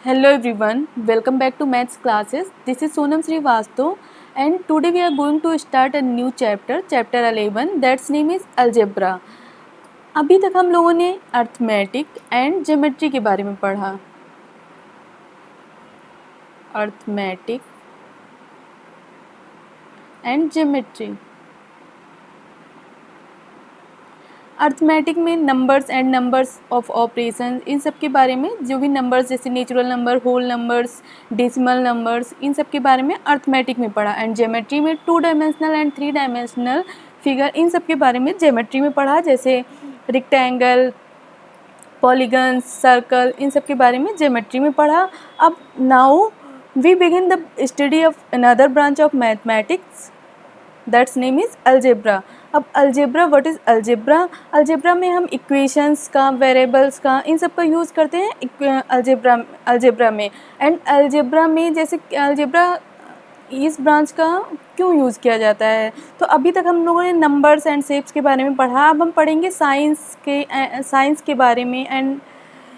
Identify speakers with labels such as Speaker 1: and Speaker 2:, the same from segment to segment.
Speaker 1: Hello everyone, welcome back to maths classes. This is Sonam Srivastav and today we are going to start a new chapter, chapter 11, that's name is algebra. अभी तक हम लोगों ने arithmetic and geometry के बारे में पढ़ा. Arithmetic and geometry. Arithmetic में numbers and numbers of operation, इन सब के बारे में, जो भी नंबर्स जैसे natural number, whole numbers, decimal numbers, इन सब के बारे में अर्थमेटिक में पढ़ा. एंड ज्योमेट्री में 2 डायमेंशनल एंड 3 डायमेंशनल फिगर, इन सब के बारे में ज्योमेट्री में पढ़ा, जैसे रेक्टेंगल, पॉलीगन्स, सर्कल, इन सब के बारे में ज्योमेट्री में पढ़ा. अब now we begin the study of another branch of mathematics, that's name is algebra. अब algebra, what is algebra? Algebra में हम इक्वेशंस का, वेरिएबल्स का, इन सब का यूज़ करते हैं अलजेब्रा में. एंड अलजेब्रा में जैसे अलजेब्रा इस ब्रांच का क्यों यूज़ किया जाता है, तो अभी तक हम लोगों ने नंबर्स एंड शेप्स के बारे में पढ़ा. अब हम पढ़ेंगे साइंस के बारे में एंड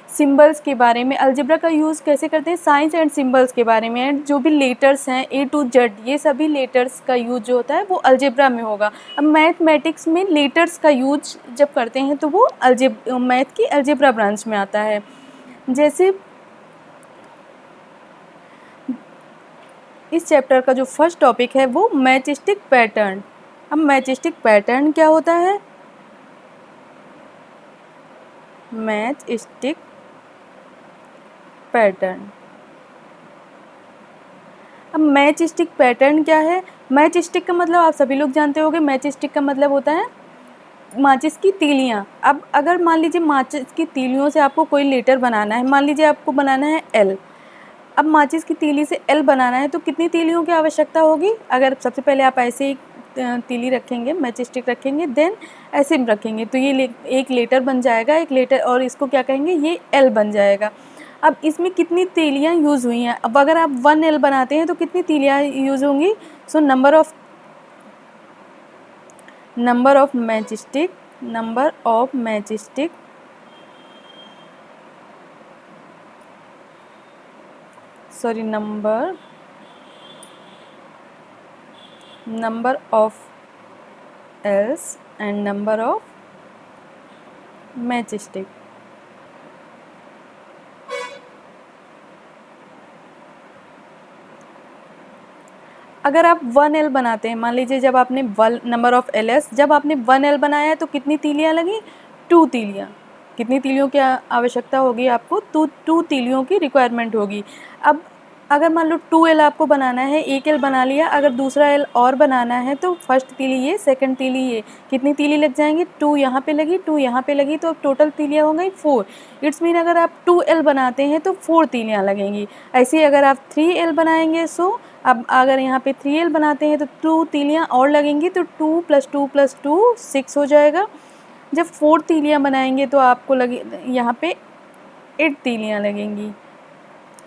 Speaker 1: सिंबल्स के बारे में. अलजेब्रा का यूज़ कैसे करते हैं, साइंस एंड सिंबल्स के बारे में. एंड जो भी लेटर्स हैं A to Z, ये सभी लेटर्स का यूज जो होता है वो अलजेब्रा में होगा. अब मैथमेटिक्स में लेटर्स का यूज जब करते हैं तो वो मैथ की अलजेब्रा ब्रांच में आता है. जैसे इस चैप्टर का जो फर्स्ट टॉपिक है वो मैचस्टिक पैटर्न. अब मैचस्टिक पैटर्न क्या होता है? Matchstick pattern. अब मैच स्टिक पैटर्न क्या है? मैच स्टिक का मतलब आप सभी लोग जानते होंगे. मैच स्टिक का मतलब होता है माचिस की तीलियाँ. अब अगर मान लीजिए माचिस की तीलियों से आपको कोई लेटर बनाना है, मान लीजिए आपको बनाना है L. अब माचिस की तीली से L बनाना है तो कितनी तीलियों की आवश्यकता होगी? अगर सबसे पहले आप ऐसे ही तीली रखेंगे, मैच स्टिक रखेंगे, देन ऐसे रखेंगे तो ये एक लेटर बन जाएगा, एक लेटर, और इसको क्या कहेंगे, ये L बन जाएगा. अब इसमें कितनी तीलियाँ यूज़ हुई हैं? अब अगर आप 1L बनाते हैं तो कितनी तीलियाँ यूज़ होंगी? So number of matchstick number of L's and number of matchstick. अगर आप 1L बनाते हैं, मान लीजिए जब आपने नंबर ऑफ LS, जब आपने 1L बनाया है तो कितनी तीलियाँ लगी? 2 तीलियाँ. कितनी तीलियों की आवश्यकता होगी आपको? 2 तीलियों की रिक्वायरमेंट होगी. अब अगर मान लो 2L आपको बनाना है, एक L बना लिया, अगर दूसरा L और बनाना है तो फर्स्ट तीली ये, सेकंड तीली ये, कितनी तीली लग जाएंगी? 2 यहाँ पे लगी, 2 यहाँ पे लगी, तो अब टोटल तीलियाँ हो गई 4. इट्स मीन अगर आप 2L बनाते हैं तो 4 तीलियाँ लगेंगी. ऐसे ही अगर आप 3L बनाएंगे, सो अब अगर यहाँ पे 3L बनाते हैं तो 2 तीलियाँ और लगेंगी, तो 2 + 2 + 2 6 हो जाएगा. जब 4 तीलियाँ बनाएंगे तो आपको लगे यहाँ पे 8 तीलियाँ लगेंगी.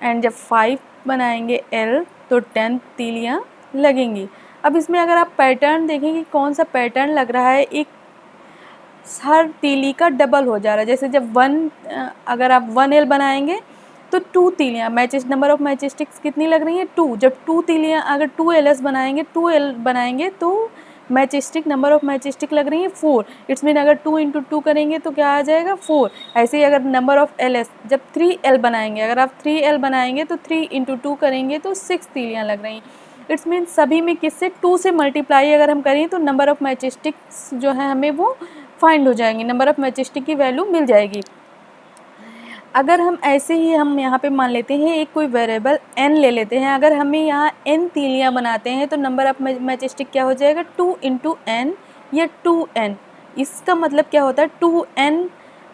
Speaker 1: एंड जब 5 बनाएंगे L तो 10 तीलियाँ लगेंगी. अब इसमें अगर आप पैटर्न देखेंगे कौन सा पैटर्न लग रहा है, एक हर तीली का डबल हो जा रहा है. जैसे जब अगर आप 1L बनाएंगे तो 2 तीलियाँ, नंबर ऑफ मैचस्टिक्स कितनी लग रही हैं? 2. जब 2 तीलियाँ, अगर 2LS बनाएंगे, 2L बनाएंगे तो नंबर ऑफ मैचस्टिक लग रही है 4. इट्स मीन अगर 2 × 2 करेंगे तो क्या आ जाएगा? 4. ऐसे ही अगर नंबर ऑफ LS, जब 3L बनाएंगे, अगर आप 3L बनाएंगे तो 3 × 2 करेंगे तो 6 तीलियाँ लग रही हैं. इट्स मीन सभी में किससे? 2 से मल्टीप्लाई अगर हम करें तो नंबर ऑफ मैचस्टिक्स जो है हमें वो फाइंड हो जाएंगे, नंबर ऑफ मैचस्टिक की वैल्यू मिल जाएगी. अगर हम ऐसे ही हम यहाँ पे मान लेते हैं एक कोई वेरिएबल n ले लेते हैं, अगर हमें यहाँ n तीलियाँ बनाते हैं तो नंबर ऑफ मैचस्टिक क्या हो जाएगा? 2 × n या 2n. इसका मतलब क्या होता है? 2n,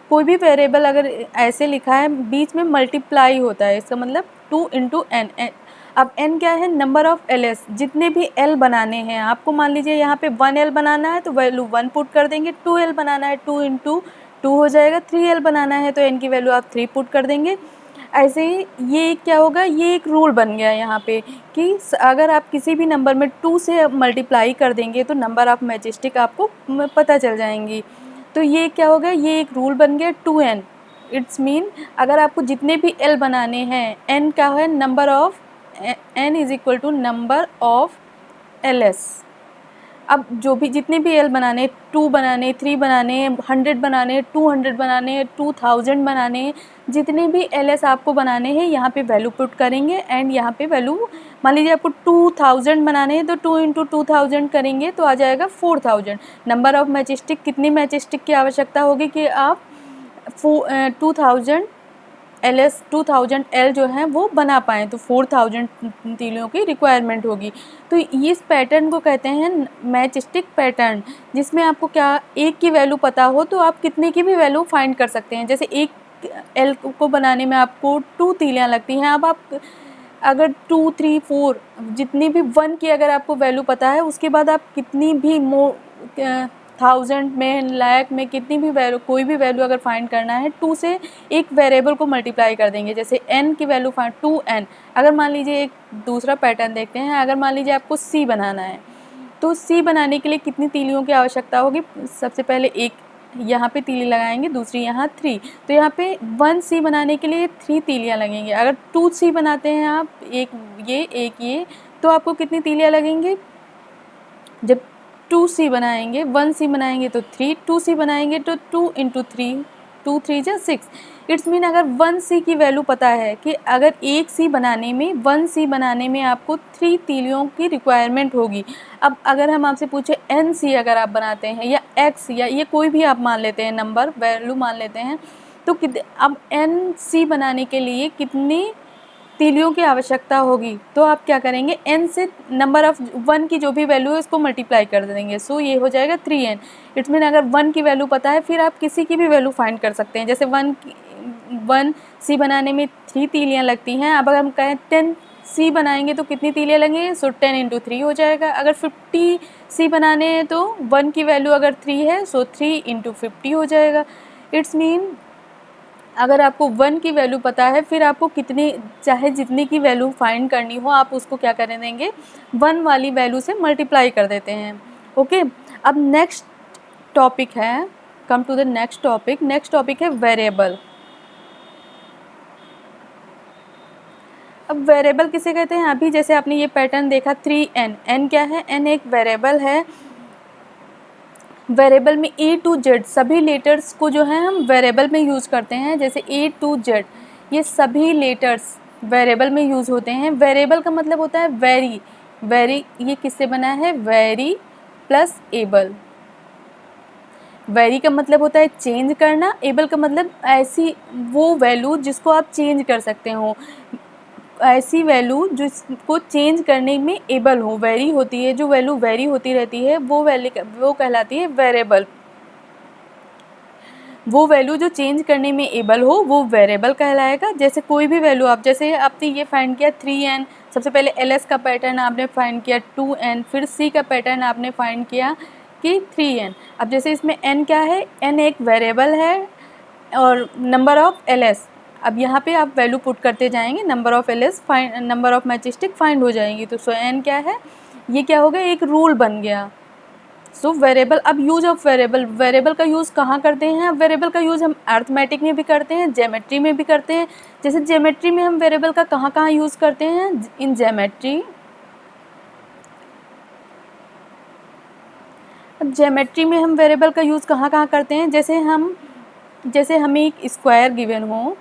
Speaker 1: कोई भी वेरिएबल अगर ऐसे लिखा है बीच में मल्टीप्लाई होता है, इसका मतलब 2 × n. अब n क्या है? नंबर ऑफ LS, जितने भी L बनाने हैं आपको. मान लीजिए यहाँ पे 1L बनाना है तो वैल्यू 1 पुट कर देंगे, 2L बनाना है 2 × 2 हो जाएगा, 3L बनाना है तो n की वैल्यू आप 3 पुट कर देंगे. ऐसे ही ये क्या होगा, ये एक रूल बन गया यहाँ पे कि अगर आप किसी भी नंबर में 2 से मल्टीप्लाई कर देंगे तो नंबर ऑफ मैचस्टिक आपको पता चल जाएंगी. तो ये क्या होगा, ये एक रूल बन गया 2n. इट्स मीन अगर आपको जितने भी एल बनाने हैं, एन का है number of, N is equal to number of L S. अब जो भी जितने भी एल बनाने, 2 बनाने, 3 बनाने, 100 बनाने, 200 बनाने, 2000 बनाने, जितने भी एल एस आपको बनाने हैं यहाँ पे वैल्यू पुट करेंगे एंड यहाँ पे वैल्यू, मान लीजिए आपको 2000 बनाने हैं तो 2 इंटू 2000 करेंगे तो आ जाएगा 4000। नंबर ऑफ मैचस्टिक, कितनी मैचस्टिक की आवश्यकता होगी कि आप 2000 एल एस 2000 एल जो है वो बना पाएँ, तो 4000 तीलियों की रिक्वायरमेंट होगी। तो इस पैटर्न को कहते हैं मैच स्टिक पैटर्न, जिसमें आपको क्या एक की वैल्यू पता हो तो आप कितने की भी वैल्यू फाइंड कर सकते हैं। जैसे एक एल को बनाने में आपको 2 तीलियाँ लगती हैं, अब आप अगर 2, 3, 4 जितनी भी 1 की अगर आपको वैल्यू पता है, उसके बाद आप कितनी भी 1000 में, लाख में, कितनी भी वैल्यू, कोई भी वैल्यू अगर फाइंड करना है 2 से एक वेरिएबल को मल्टीप्लाई कर देंगे। जैसे n की वैल्यू फाइंड 2n। अगर मान लीजिए एक दूसरा पैटर्न देखते हैं, अगर मान लीजिए आपको c बनाना है तो c बनाने के लिए कितनी तीलियों की आवश्यकता होगी। सबसे पहले एक यहाँ पे तीली लगाएंगे, दूसरी यहाँ 3, तो यहाँ पे 1c बनाने के लिए 3 तीलियाँ लगेंगी। अगर 2c बनाते हैं आप, एक ये, तो आपको कितनी तीलियाँ लगेंगी। जब 2c बनाएंगे, 1c बनाएंगे तो 3, 2c बनाएंगे तो 2 इंटू 3, 2 3 जा 6। इट्स मीन अगर 1c की वैल्यू पता है कि अगर एक c बनाने में, 1c बनाने में आपको 3 तीलियों की रिक्वायरमेंट होगी। अब अगर हम आपसे पूछे nc अगर आप बनाते हैं, या x, या ये कोई भी आप मान लेते हैं, नंबर वैल्यू मान लेते हैं, तो अब nc बनाने के लिए कितनी तीलियों की आवश्यकता होगी। तो आप क्या करेंगे, n से नंबर ऑफ 1 की जो भी वैल्यू है उसको मल्टीप्लाई कर देंगे। सो ये हो जाएगा 3n। इट्स मीन अगर 1 की वैल्यू पता है, फिर आप किसी की भी वैल्यू फाइंड कर सकते हैं। जैसे 1c बनाने में 3 तीलियाँ लगती हैं। अब अगर हम कहें 10c बनाएंगे तो कितनी तीलियाँ लगेंगी, सो 10 इंटू 3 हो जाएगा। अगर 50c बनाने हैं तो 1 की वैल्यू अगर 3 है, सो 3 इंटू 50 हो जाएगा। इट्स मीन अगर आपको 1 की वैल्यू पता है, फिर आपको कितनी, चाहे जितनी की वैल्यू फाइंड करनी हो, आप उसको क्या कर देंगे, 1 वाली वैल्यू से मल्टीप्लाई कर देते हैं। ओके, अब नेक्स्ट टॉपिक है, come to the next topic. Next topic है वेरिएबल। अब वेरिएबल किसे कहते हैं। अभी जैसे आपने ये पैटर्न देखा 3n, n क्या है, n एक वेरिएबल है। वेरिएबल में A to Z सभी लेटर्स को जो है हम वेरिएबल में यूज़ करते हैं। जैसे A to Z ये सभी लेटर्स वेरिएबल में यूज़ होते हैं। वेरिएबल का मतलब होता है वेरी, वेरी ये किससे बना है, वेरी प्लस एबल। वेरी का मतलब होता है चेंज करना, एबल का मतलब ऐसी वो वैल्यू जिसको आप चेंज कर सकते हो, ऐसी वैल्यू जिसको चेंज करने में एबल हो। वेरी होती है, जो वैल्यू वेरी होती रहती है वो कहलाती है वेरिएबल। वो वैल्यू जो चेंज करने में एबल हो वो वेरिएबल कहलाएगा। जैसे कोई भी वैल्यू आप, जैसे आपने ये फाइंड किया 3n, सबसे पहले ls का पैटर्न आपने फाइंड किया 2n, फिर c का पैटर्न आपने फाइंड किया कि 3n। अब जैसे इसमें n क्या है, n एक वेरिएबल है और नंबर ऑफ ls। अब यहाँ पे आप वैल्यू पुट करते जाएंगे, number of ls find, number of matchstick find हो जाएंगी। तो n क्या है, ये क्या हो गया, एक रूल बन गया। So variable. अब यूज ऑफ वेरिएबल, वेरिएबल का यूज़ कहाँ करते हैं। वेरिएबल का यूज़ हम अर्थमेटिक में भी करते हैं, ज्योमेट्री में भी करते हैं। जैसे ज्योमेट्री में हम वेरिएबल का कहाँ यूज़ करते हैं, इन ज्योमेट्री। अब ज्योमेट्री में हम वेरिएबल का यूज़ कहाँ करते हैं। जैसे हमें एक स्क्वायर गिवन हो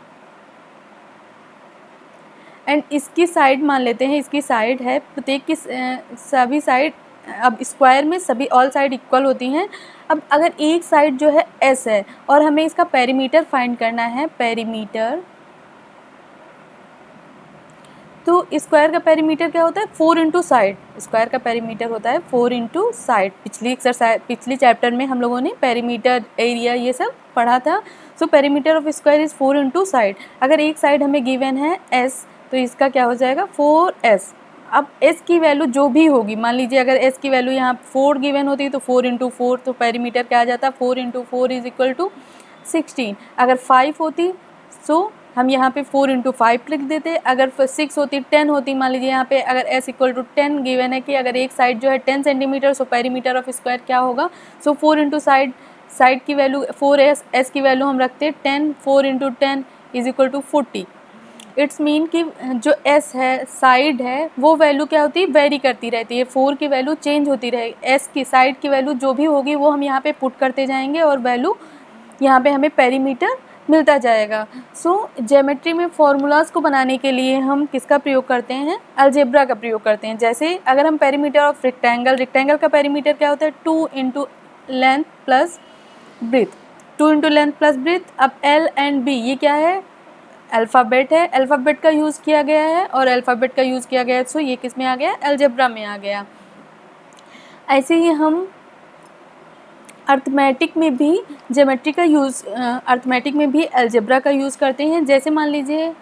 Speaker 1: एंड इसकी साइड मान लेते हैं, इसकी साइड है, प्रत्येक की सभी साइड, अब स्क्वायर में सभी ऑल साइड इक्वल होती हैं। अब अगर एक साइड जो है s है और हमें इसका पेरीमीटर फाइंड करना है, पेरीमीटर, तो स्क्वायर का पेरीमीटर क्या होता है, 4 इंटू साइड। स्क्वायर का पेरीमीटर होता है 4 इंटू साइड। पिछली चैप्टर में हम लोगों ने पेरीमीटर, एरिया ये सब पढ़ा था। सो perimeter of square is 4 into side. अगर एक साइड हमें गिवन है s, तो इसका क्या हो जाएगा 4s। अब s की वैल्यू जो भी होगी, मान लीजिए अगर s की वैल्यू यहाँ 4 गिवन होती है तो 4 इंटू 4, तो पेरीमीटर क्या आ जाता, 4 इंटू 4 इज इक्वल टू 16। अगर 5 होती सो हम यहाँ पे 4 इंटू 5 लिख देते। अगर 6 होती, 10 होती, मान लीजिए यहाँ पे अगर s इक्वल टू 10 गिवन है कि अगर एक साइड जो है 10 centimetre, so perimeter of square क्या होगा, सो 4 इंटू साइड साइड की वैल्यू 4s, s की वैल्यू हम रखते हैं 10, 4 into 10 is equal to 40। It's mean कि जो s है, साइड है, वो वैल्यू क्या होती है, वेरी करती रहती है। 4 की वैल्यू चेंज होती रहेगी, s की साइड की वैल्यू जो भी होगी वो हम यहाँ पे पुट करते जाएंगे और वैल्यू यहाँ पे हमें पेरीमीटर मिलता जाएगा। सो ज्योमेट्री में फॉर्मूलाज को बनाने के लिए हम किसका प्रयोग करते हैं, अलजेब्रा का प्रयोग करते हैं। जैसे अगर हम पेरीमीटर ऑफ रेक्टेंगल, रेक्टेंगल का पेरीमीटर क्या होता है, 2 into length plus breadth, 2 into length plus breadth. अब L एंड B ये क्या है, अल्फ़ाबेट है, अल्फ़ाबेट का यूज़ किया गया है और अल्फ़ाबेट का यूज़ किया गया है, सो ये किस में आ गया, अलजेब्रा में आ गया। ऐसे ही हम अर्थमेटिक में भी ज्योमेट्री का यूज़, अर्थमेटिक में भी अलजेब्रा का यूज़ करते हैं। जैसे मान लीजिए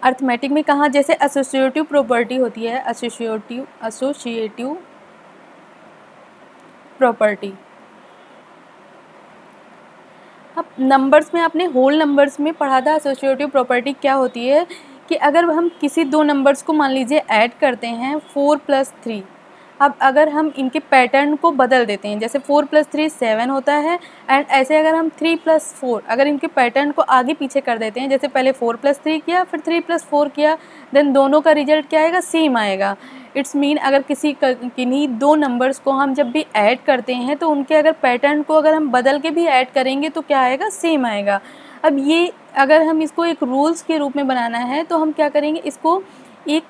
Speaker 1: अर्थमेटिक में कहाँ, जैसे एसोसिएटिव प्रॉपर्टी होती है, एसोसिएटिव प्रॉपर्टी। अब नंबर्स में आपने होल नंबर्स में पढ़ा था एसोसिएटिव प्रॉपर्टी क्या होती है, कि अगर हम किसी दो नंबर्स को मान लीजिए ऐड करते हैं 4 + 3, अब अगर हम इनके पैटर्न को बदल देते हैं, जैसे 4 + 3 7 होता है, एंड ऐसे अगर हम 3 + 4 अगर इनके पैटर्न को आगे पीछे कर देते हैं, जैसे पहले 4 + 3 किया फिर 3 + 4 किया, देन दोनों का रिजल्ट क्या आएगा, सेम आएगा। इट्स मीन अगर किन्हीं दो नंबर्स को हम जब भी ऐड करते हैं तो उनके अगर पैटर्न को अगर हम बदल के भी ऐड करेंगे तो क्या आएगा, सेम आएगा। अब ये अगर हम इसको एक रूल्स के रूप में बनाना है तो हम क्या करेंगे, इसको एक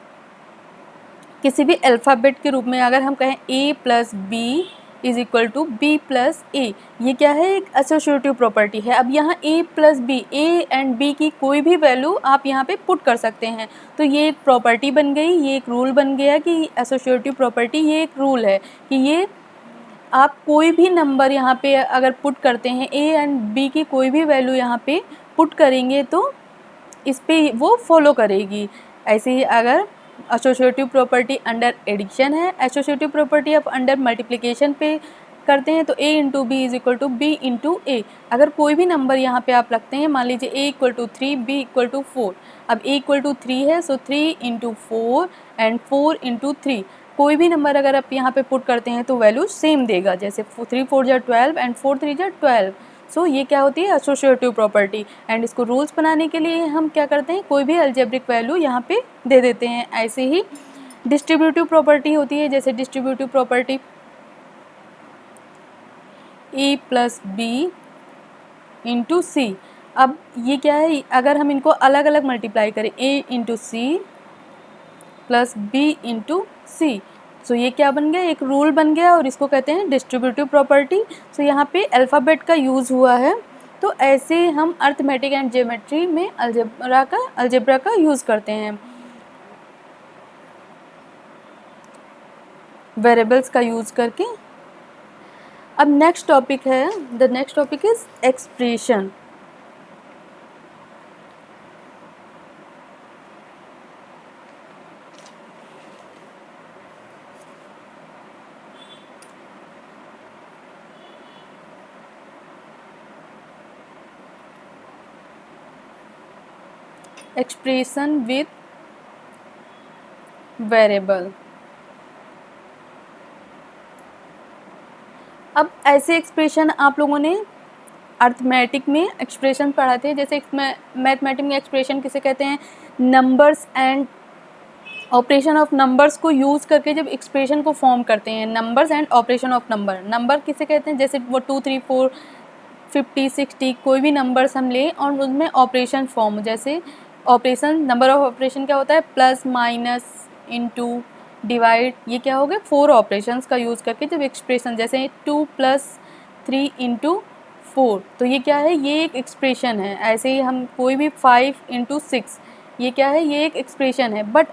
Speaker 1: किसी भी अल्फ़ाबेट के रूप में अगर हम कहें a + b is equal to b + a, ये क्या है, एक एसोसिएटिव प्रॉपर्टी है। अब यहाँ a + b, a and b की कोई भी वैल्यू आप यहाँ पे पुट कर सकते हैं, तो ये एक प्रॉपर्टी बन गई, ये एक रूल बन गया कि एसोसिएटिव प्रॉपर्टी ये एक रूल है कि ये आप कोई भी नंबर यहाँ पे अगर पुट करते हैं, a एंड b की कोई भी वैल्यू यहाँ पे पुट करेंगे तो इस पे वो फॉलो करेगी। ऐसे ही अगर एसोसिएटिव प्रॉपर्टी अंडर एडिशन है, एसोसिएटिव प्रॉपर्टी आप अंडर मल्टीप्लिकेशन पे करते हैं तो a into B is equal to B into A. अगर कोई भी नंबर यहाँ पे आप रखते हैं, मान लीजिए a equal to 3, b equal to 4, अब a इक्वल टू 3 है, सो 3 इंटू 4 एंड 4 इंटू 3, कोई भी नंबर अगर आप यहाँ पे पुट करते हैं तो वैल्यू सेम देगा, जैसे 3 4 जा 12 एंड 4 3 जा 12। सो ये क्या होती है, एसोसिएटिव प्रॉपर्टी। एंड इसको रूल्स बनाने के लिए हम क्या करते हैं, कोई भी अलजेब्रिक वैल्यू यहाँ पे दे देते हैं। ऐसे ही डिस्ट्रीब्यूटिव प्रॉपर्टी होती है, जैसे distributive property a + b into C. अब ये क्या है, अगर हम इनको अलग अलग मल्टीप्लाई करें, a into C plus b into C, so ये क्या बन गया, एक रूल बन गया और इसको कहते हैं डिस्ट्रीब्यूटिव प्रॉपर्टी। सो यहाँ पे अल्फ़ाबेट का यूज़ हुआ है। तो ऐसे हम अर्थमेटिक एंड ज्योमेट्री में अलजेब्रा का यूज़ करते हैं। वेरिएबल्स का यूज़ करके। अब नेक्स्ट टॉपिक है, the next topic is expression. Expression with variable. अब ऐसे एक्सप्रेशन आप लोगों ने अर्थमेटिक में एक्सप्रेशन पढ़ा थे, जैसे मैथमेटिक में एक्सप्रेशन किसे कहते हैं, numbers and operation of numbers को यूज़ करके जब एक्सप्रेशन को फॉर्म करते हैं, numbers and operation of number किसे कहते हैं, जैसे वो 2 3 4 50 60 कोई भी नंबर्स हम लें और उसमें ऑपरेशन फॉर्म, जैसे ऑपरेशन, नंबर ऑफ ऑपरेशन क्या होता है, प्लस माइनस इंटू डिवाइड, ये क्या हो गए 4 ऑपरेशंस का यूज़ करके जब एक्सप्रेशन, जैसे 2 + 3 इंटू 4, तो ये क्या है, ये एक एक्सप्रेशन है। ऐसे ही हम कोई भी 5 इंटू 6, ये क्या है, ये एक एक्सप्रेशन है। बट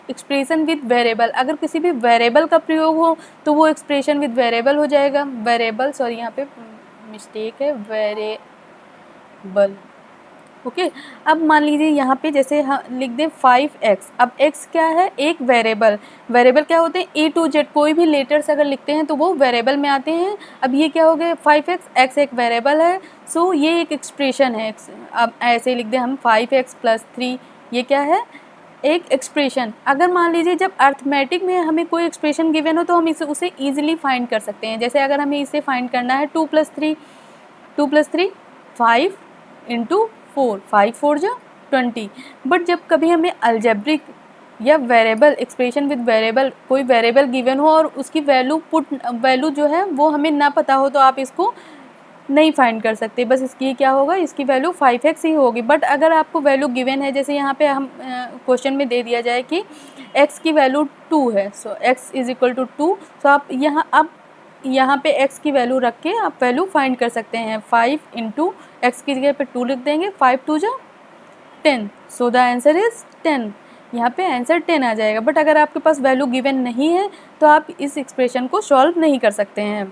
Speaker 1: एक्सप्रेशन विद वेरिएबल, अगर किसी भी वेरिएबल का प्रयोग हो तो वो एक्सप्रेशन विद वेरिएबल हो जाएगा। वेरिएबल, सॉरी यहाँ पे मिस्टेक है, वेरिएबल, ओके। अब मान लीजिए यहाँ पे जैसे हम लिख दें 5x, अब x क्या है, एक वेरिएबल। वेरिएबल क्या होते हैं, A to Z कोई भी लेटर्स अगर लिखते हैं तो वो वेरिएबल में आते हैं। अब ये क्या हो गया 5x, x एक वेरिएबल है, सो ये एक एक्सप्रेशन है। अब ऐसे लिख दें हम 5x + 3, ये क्या है, एक एक्सप्रेशन, अगर मान लीजिए जब अर्थमेटिक में हमें कोई एक्सप्रेशन गिवन हो तो हम उसे ईजिली फाइंड कर सकते हैं। जैसे अगर हमें इसे फाइंड करना है 2 + 3 5 × 4, 5 4 जा 20। बट जब कभी हमें अलजेब्रिक या वेरिएबल एक्सप्रेशन विद वेरिएबल, कोई वेरिएबल गिवन हो और उसकी वैल्यू जो है वो हमें ना पता हो, तो आप इसको नहीं फाइंड कर सकते। बस इसकी क्या होगा, इसकी वैल्यू 5x ही होगी। बट अगर आपको वैल्यू गिवन है, जैसे यहाँ पे हम क्वेश्चन में दे दिया जाए कि x की वैल्यू 2 है, सो x = 2, सो आप यहाँ पे x की वैल्यू रख के आप वैल्यू फाइंड कर सकते हैं। 5 × x की जगह पे 2 लिख देंगे, 5 2 जा 10, सो द आंसर इज़ 10। यहाँ पे आंसर 10 आ जाएगा। बट अगर आपके पास वैल्यू गिवन नहीं है तो आप इस एक्सप्रेशन को सॉल्व नहीं कर सकते हैं।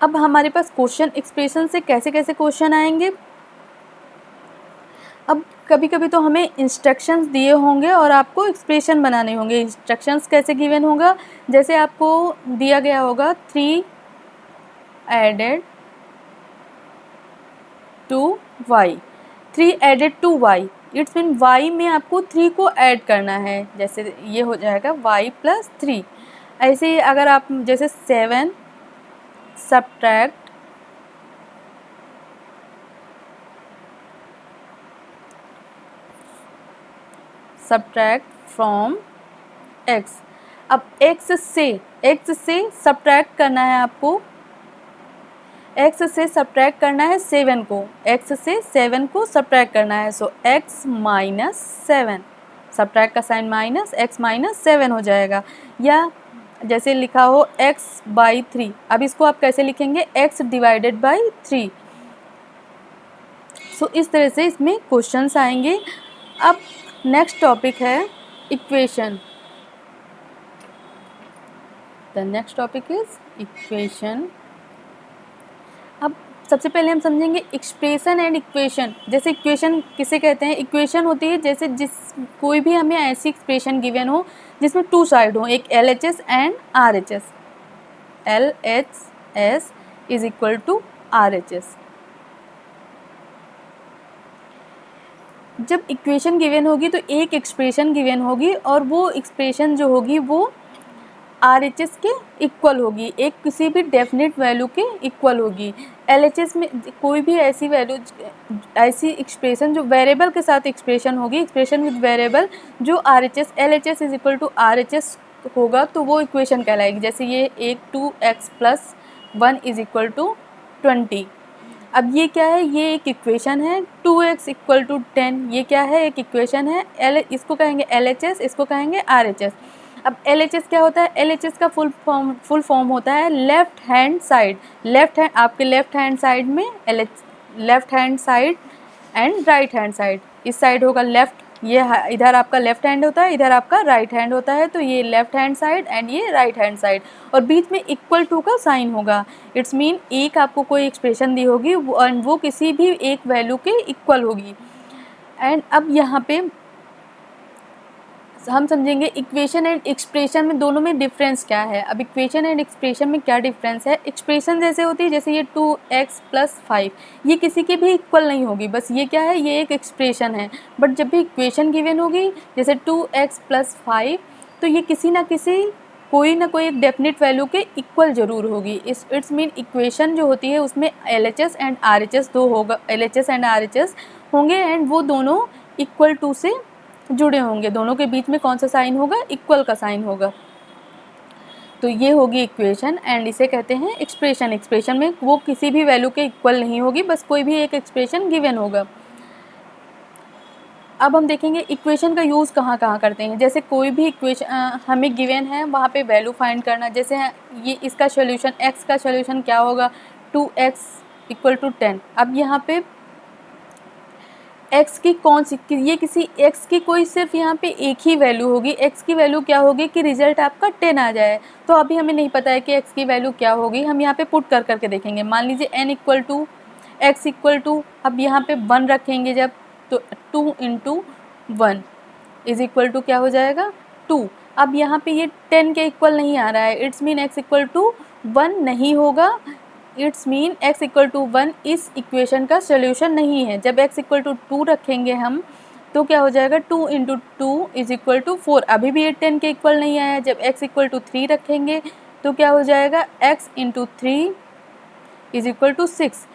Speaker 1: अब हमारे पास क्वेश्चन एक्सप्रेशन से कैसे कैसे क्वेश्चन आएंगे। अब कभी कभी तो हमें इंस्ट्रक्शंस दिए होंगे और आपको एक्सप्रेशन बनाने होंगे। इंस्ट्रक्शंस कैसे गिवन होगा, जैसे आपको दिया गया होगा 3 added to y, 3 added to y, it's mean y में आपको 3 को ऐड करना है। जैसे ये हो जाएगा y + 3। ऐसे ही अगर आप जैसे 7 subtract 'subtract from x', अब x से सब्ट्रैक्ट करना है आपको, x से सब्ट्रैक्ट करना है 7 को, x से 7 को सब्ट्रैक्ट करना है। सो x - 7, सब्ट्रैक्ट का साइन माइनस, x - 7 हो जाएगा। या जैसे लिखा हो x/3, अब इसको आप कैसे लिखेंगे, x / 3। सो इस तरह से इसमें क्वेश्चंस आएंगे। अब नेक्स्ट टॉपिक है equation. The next topic is equation. अब सबसे पहले हम समझेंगे एक्सप्रेशन एंड इक्वेशन। जैसे इक्वेशन किसे कहते हैं, इक्वेशन होती है जैसे कोई भी हमें ऐसी एक्सप्रेशन गिवन हो जिसमें 2 साइड हो, एक LHS and RHS, LHS = RHS। जब इक्वेशन गिवन होगी तो एक एक्सप्रेशन गिवन होगी और वो एक्सप्रेशन जो होगी वो RHS के इक्वल होगी, एक किसी भी डेफिनेट वैल्यू के इक्वल होगी। LHS में कोई भी ऐसी वैल्यू, ऐसी एक्सप्रेशन जो वेरिएबल के साथ एक्सप्रेशन होगी, एक्सप्रेशन विद वेरिएबल जो LHS = RHS होगा, तो वो इक्वेशन कहलाएगी। जैसे ये 2x + 1 = 20। अब ये क्या है, ये एक इक्वेशन है। 2x = 10, ये क्या है, एक इक्वेशन है। इसको कहेंगे LHS, इसको कहेंगे RHS। अब LHS क्या होता है, LHS का फुल फॉर्म होता है लेफ्ट हैंड साइड। आपके लेफ्ट हैंड साइड में left hand side and right hand side. इस साइड होगा लेफ्ट, ये इधर आपका लेफ्ट हैंड होता है, इधर आपका राइट हैंड होता है, तो ये लेफ्ट हैंड साइड एंड ये राइट हैंड साइड, और बीच में = का साइन होगा। इट्स मीन एक आपको कोई एक्सप्रेशन दी होगी एंड वो किसी भी एक वैल्यू के इक्वल होगी। एंड अब यहाँ पे हम समझेंगे इक्वेशन एंड एक्सप्रेशन में, दोनों में डिफरेंस क्या है। अब इक्वेशन एंड एक्सप्रेशन में क्या डिफरेंस है, एक्सप्रेशन जैसे होती है, जैसे ये 2x + 5, ये किसी के भी इक्वल नहीं होगी, बस ये क्या है, ये एक एक्सप्रेशन है। बट जब भी इक्वेशन गिवन होगी जैसे 2x + 5, तो ये किसी ना कोई एक डेफिनेट वैल्यू के इक्वल ज़रूर होगी। इट्स मीन इक्वेशन जो होती है उसमें LHS एंड RHS दो होगा, LHS एंड RHS होंगे एंड वो दोनों = से जुड़े होंगे। दोनों के बीच में कौन सा साइन होगा, इक्वल का साइन होगा। तो ये होगी इक्वेशन एंड इसे कहते हैं एक्सप्रेशन। एक्सप्रेशन में वो किसी भी वैल्यू के इक्वल नहीं होगी, बस कोई भी एक एक्सप्रेशन गिवन होगा। अब हम देखेंगे इक्वेशन का यूज़ कहाँ कहाँ करते हैं। जैसे कोई भी इक्वेशन हमें गिवन है, वहाँ पे वैल्यू फाइंड करना। जैसे ये इसका सॉल्यूशन, x का सॉल्यूशन क्या होगा, 2x = 10। अब यहाँ पे x की ये किसी x की कोई सिर्फ यहाँ पे एक ही वैल्यू होगी। x की वैल्यू क्या होगी कि रिजल्ट आपका 10 आ जाए। तो अभी हमें नहीं पता है कि x की वैल्यू क्या होगी, हम यहाँ पे पुट करके देखेंगे। मान लीजिए n = x = अब यहाँ पे 1 रखेंगे जब, तो 2 × 1 = क्या हो जाएगा, 2। अब यहाँ पे ये 10 के इक्वल नहीं आ रहा है, इट्स मीन x = 1 नहीं होगा। इट्स मीन x = 1 इस इक्वेशन का सॉल्यूशन नहीं है। जब x = 2 रखेंगे हम, तो क्या हो जाएगा 2 इंटू 2 इज इक्वल टू 4। अभी भी ये 10 के इक्वल नहीं आया। जब x इक्वल टू 3 रखेंगे तो क्या हो जाएगा x into 3 is equal to 6।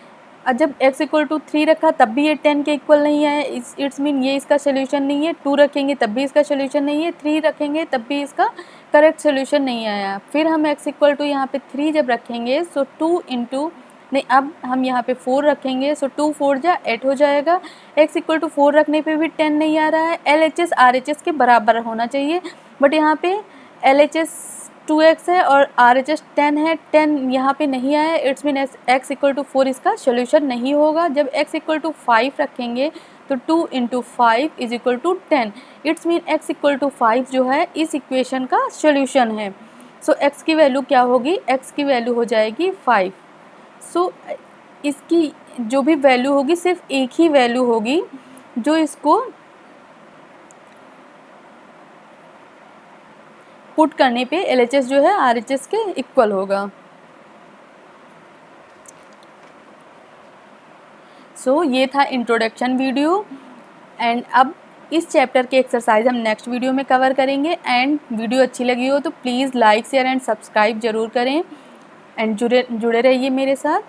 Speaker 1: और जब x इक्वल टू 3 रखा तब भी ये 10 के इक्वल नहीं आया, इट्स मीन ये इसका सोल्यूशन नहीं है। 2 रखेंगे तब भी इसका सोल्यूशन नहीं है, 3 रखेंगे तब भी इसका करेक्ट सोल्यूशन नहीं आया। फिर हम x इक्वल टू यहाँ पे 3 जब रखेंगे सो 2 इंटू नहीं, अब हम यहाँ पे 4 रखेंगे सो 2 4 जा 8 हो जाएगा। x इक्वल टू 4 रखने पे भी 10 नहीं आ रहा है। LHS RHS के बराबर होना चाहिए, बट यहाँ पे LHS 2x है और RHS 10 है, 10 यहाँ पे नहीं आया। It's mean x equal to 4 इसका सोल्यूशन नहीं होगा। जब x इक्वल टू 5 रखेंगे तो 2 into 5 is equal to 10। It's mean x equal to 5 जो है इस इक्वेशन का सोल्यूशन है। सो x की वैल्यू क्या होगी, x की वैल्यू हो जाएगी 5। सो इसकी जो भी वैल्यू होगी सिर्फ एक ही वैल्यू होगी जो इसको पुट करने पे LHS जो है RHS के इक्वल होगा। सो ये था इंट्रोडक्शन वीडियो। एंड अब इस चैप्टर के एक्सरसाइज हम नेक्स्ट वीडियो में कवर करेंगे। एंड वीडियो अच्छी लगी हो तो please like share and subscribe ज़रूर करें एंड जुड़े रहिए मेरे साथ।